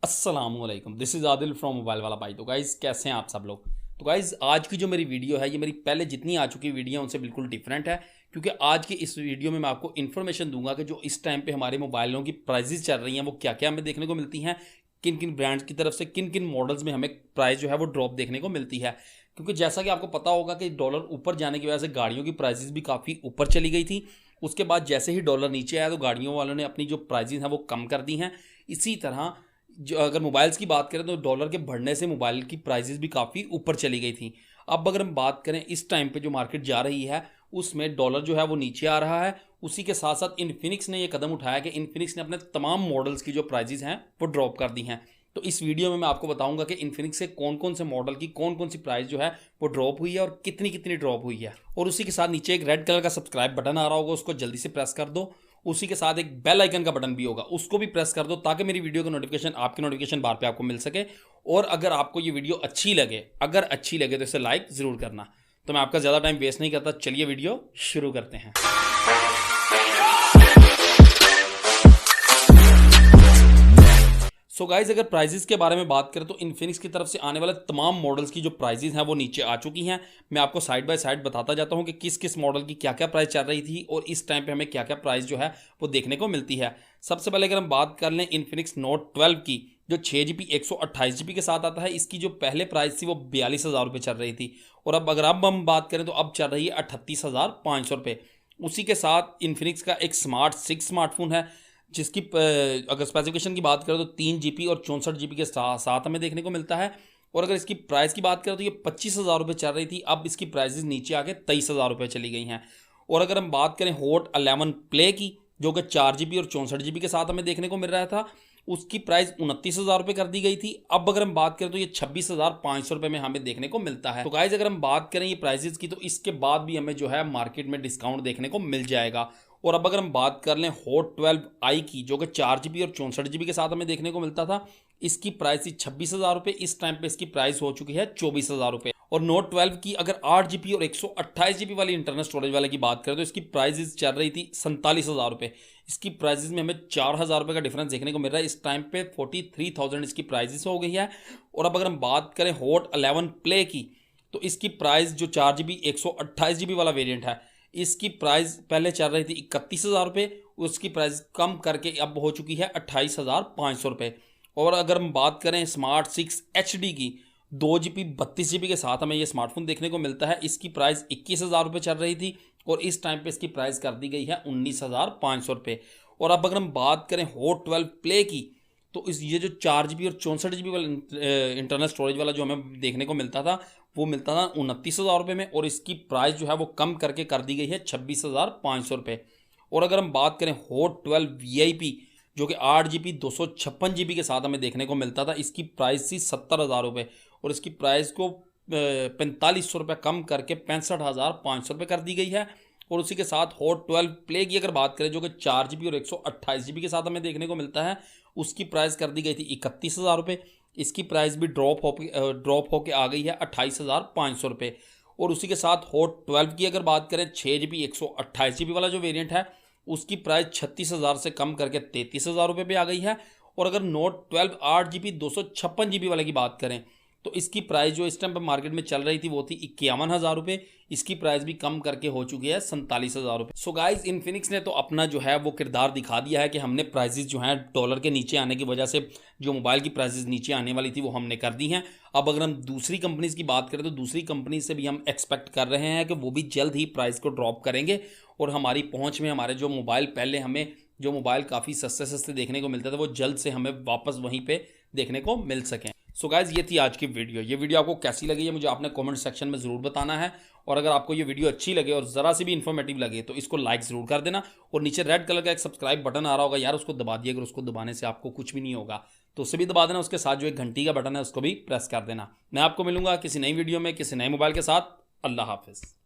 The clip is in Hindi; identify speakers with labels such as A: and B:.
A: अस्सलामुअलैकुम, this is Adil from mobile वाला भाई। तो गाइज़ कैसे हैं आप सब लोग। तो गाइज़ आज की जो मेरी वीडियो है ये मेरी पहले जितनी आ चुकी वीडियो है उनसे बिल्कुल डिफरेंट है, क्योंकि आज की इस वीडियो में मैं आपको इन्फॉर्मेशन दूंगा कि जो इस टाइम पे हमारे मोबाइलों की प्राइजेस चल रही हैं वो क्या क्या हमें देखने को मिलती हैं, किन किन ब्रांड्स की तरफ से किन किन मॉडल्स में हमें प्राइस जो है वो ड्रॉप देखने को मिलती है। क्योंकि जैसा कि आपको पता होगा कि डॉलर ऊपर जाने की वजह से गाड़ियों की प्राइजेस भी काफ़ी ऊपर चली गई थी। उसके बाद जैसे ही डॉलर नीचे आया तो गाड़ियों वालों ने अपनी जो प्राइजेस हैं वो कम कर दी हैं। इसी तरह जो अगर मोबाइल्स की बात करें तो डॉलर के बढ़ने से मोबाइल की प्राइसेस भी काफ़ी ऊपर चली गई थी। अब अगर हम बात करें इस टाइम पे जो मार्केट जा रही है उसमें डॉलर जो है वो नीचे आ रहा है। उसी के साथ साथ इन्फिनिक्स ने ये कदम उठाया कि इन्फिनिक्स ने अपने तमाम मॉडल्स की जो प्राइजेस हैं वो ड्रॉप कर दी हैं। तो इस वीडियो में मैं आपको बताऊंगा कि इन्फिनिक्स के कौन कौन से मॉडल की कौन कौन सी प्राइस जो है वो ड्रॉप हुई है और कितनी कितनी ड्रॉप हुई है। और उसी के साथ नीचे एक रेड कलर का सब्सक्राइब बटन आ रहा होगा, उसको जल्दी से प्रेस कर दो। उसी के साथ एक बेल आइकन का बटन भी होगा, उसको भी प्रेस कर दो ताकि मेरी वीडियो का नोटिफिकेशन आपके नोटिफिकेशन बार पे आपको मिल सके। और अगर आपको ये वीडियो अच्छी लगे तो इसे लाइक ज़रूर करना। तो मैं आपका ज़्यादा टाइम वेस्ट नहीं करता, चलिए वीडियो शुरू करते हैं। सो गाइज अगर प्राइजेस के बारे में बात करें तो इन्फिनिक्स की तरफ से आने वाले तमाम मॉडल्स की जो प्राइजेस हैं वो नीचे आ चुकी हैं। मैं आपको साइड बाय साइड बताता जाता हूं कि किस किस मॉडल की क्या क्या प्राइस चल रही थी और इस टाइम पे हमें क्या क्या प्राइस जो है वो देखने को मिलती है। सबसे पहले अगर हम बात कर लें इन्फिनिक्स नोट 12 की, जो 6 GB 128 GB के साथ आता है, इसकी जो पहले प्राइस थी वो 42,000 रुपये चल रही थी। और अब हम बात करें तो अब चल रही है 38,500 रुपये। उसी के साथ इन्फिनिक्स का एक स्मार्ट 6 स्मार्टफोन है जिसकी अगर स्पेसिफिकेशन की बात करें तो 3 GB और 64 GB के साथ हमें देखने को मिलता है। और अगर इसकी प्राइस की बात करें तो ये 25,000 रुपये चल रही थी, अब इसकी प्राइसेस नीचे आके 23,000 रुपये चली गई हैं। और अगर हम बात करें हॉट 11 प्ले की, जो कि 4 GB और 64 GB के साथ हमें देखने को मिल रहा था, उसकी प्राइस 29,000 रुपये कर दी गई थी। अब अगर हम बात करें तो ये 26,500 रुपये में हमें देखने को मिलता है। तो गाइज अगर हम बात करें ये प्राइसेस की तो इसके बाद भी हमें जो है मार्केट में डिस्काउंट देखने को मिल जाएगा। और अब अगर हम बात कर लें हॉट 12i की, जो कि 4 GB और 64 GB के साथ हमें देखने को मिलता था, इसकी प्राइस थी 26,000 रुपये। इस टाइम पे इसकी प्राइस हो चुकी है 24,000 रुपये। और नोट 12 की अगर 8 GB और 128 GB वाली इंटरनल स्टोरेज वाले की बात करें तो इसकी प्राइस चल रही थी 47,000 रुपये। इसकी प्राइसेस में हमें 4,000 रुपये का डिफरेंस देखने को मिल रहा है। इस टाइम पे 43,000 इसकी प्राइसेस हो गई है। और अब अगर हम बात करें हॉट 11 प्ले की, तो इसकी प्राइस जो 4 GB 128 GB वाला वेरिएंट है, इसकी प्राइस पहले चल रही थी 31,000 रुपये, उसकी प्राइस कम करके अब हो चुकी है 28,500 रुपये। और अगर हम बात करें स्मार्ट 6 HD की, 2 GB 32 GB के साथ हमें ये स्मार्टफोन देखने को मिलता है, इसकी प्राइस 21,000 रुपये चल रही थी और इस टाइम पे इसकी प्राइस कर दी गई है 19,500 रुपये। और अब अगर हम बात करें हॉट 12 प्ले की, तो ये जो 4 GB और 64 GB वाला इंटरनल स्टोरेज वाला जो हमें देखने को मिलता था वो मिलता था 29,000 रुपये में, और इसकी प्राइस जो है वो कम करके कर दी गई है 26,500 रुपये। और अगर हम बात करें हॉट 12 VIP, जो कि 8 GB 256 GB के साथ हमें देखने को मिलता था, इसकी प्राइस थी 70,000 रुपये और इसकी प्राइस को 4500 रुपये कम करके 65,500 रुपये कर दी गई है। और उसी के साथ हॉट 12 प्ले की अगर बात करें, जो कि 4 GB और 128 GB के साथ हमें देखने को मिलता है, उसकी प्राइस कर दी गई थी 31,000 रुपये। इसकी प्राइस भी ड्रॉप होके आ गई है 28,500 रुपये। और उसी के साथ हॉट 12 की अगर बात करें, 6 GB 128 GB वाला जो वेरिएंट है, उसकी प्राइस 36,000 से कम करके 33,000 रुपये पे आ गई है। और अगर नोट 12 8 GB 256 GB वाले की बात करें तो इसकी प्राइस जो इस टाइम पर मार्केट में चल रही थी वो थी 51,000 रुपये, इसकी प्राइस भी कम करके हो चुकी है 47,000 रुपये। सो गाइज इन्फिनिक्स ने तो अपना जो है वो किरदार दिखा दिया है कि हमने प्राइसेस जो हैं डॉलर के नीचे आने की वजह से जो मोबाइल की प्राइसेस नीचे आने वाली थी वो हमने कर दी हैं। अब अगर हम दूसरी कंपनीज की बात करें तो दूसरी कंपनी से भी हम एक्सपेक्ट कर रहे हैं कि वो भी जल्द ही प्राइस को ड्रॉप करेंगे और हमारी पहुँच में हमारे जो मोबाइल पहले हमें जो मोबाइल काफ़ी सस्ते सस्ते देखने को मिलते थे वो जल्द से हमें वापस वहीं पर देखने को मिल सकें। सो गाइज ये थी आज की वीडियो। ये वीडियो आपको कैसी लगी है मुझे आपने कमेंट सेक्शन में ज़रूर बताना है। और अगर आपको ये वीडियो अच्छी लगे और ज़रा सी भी इन्फॉर्मेटिव लगे तो इसको लाइक ज़रूर कर देना। और नीचे रेड कलर का एक सब्सक्राइब बटन आ रहा होगा यार, उसको दबा दिए, अगर उसको दबाने से आपको कुछ भी नहीं होगा तो उसे भी दबा देना। उसके साथ जो एक घंटी का बटन है उसको भी प्रेस कर देना। मैं आपको मिलूंगा किसी नई वीडियो में किसी नए मोबाइल के साथ। अल्लाह हाफिज़।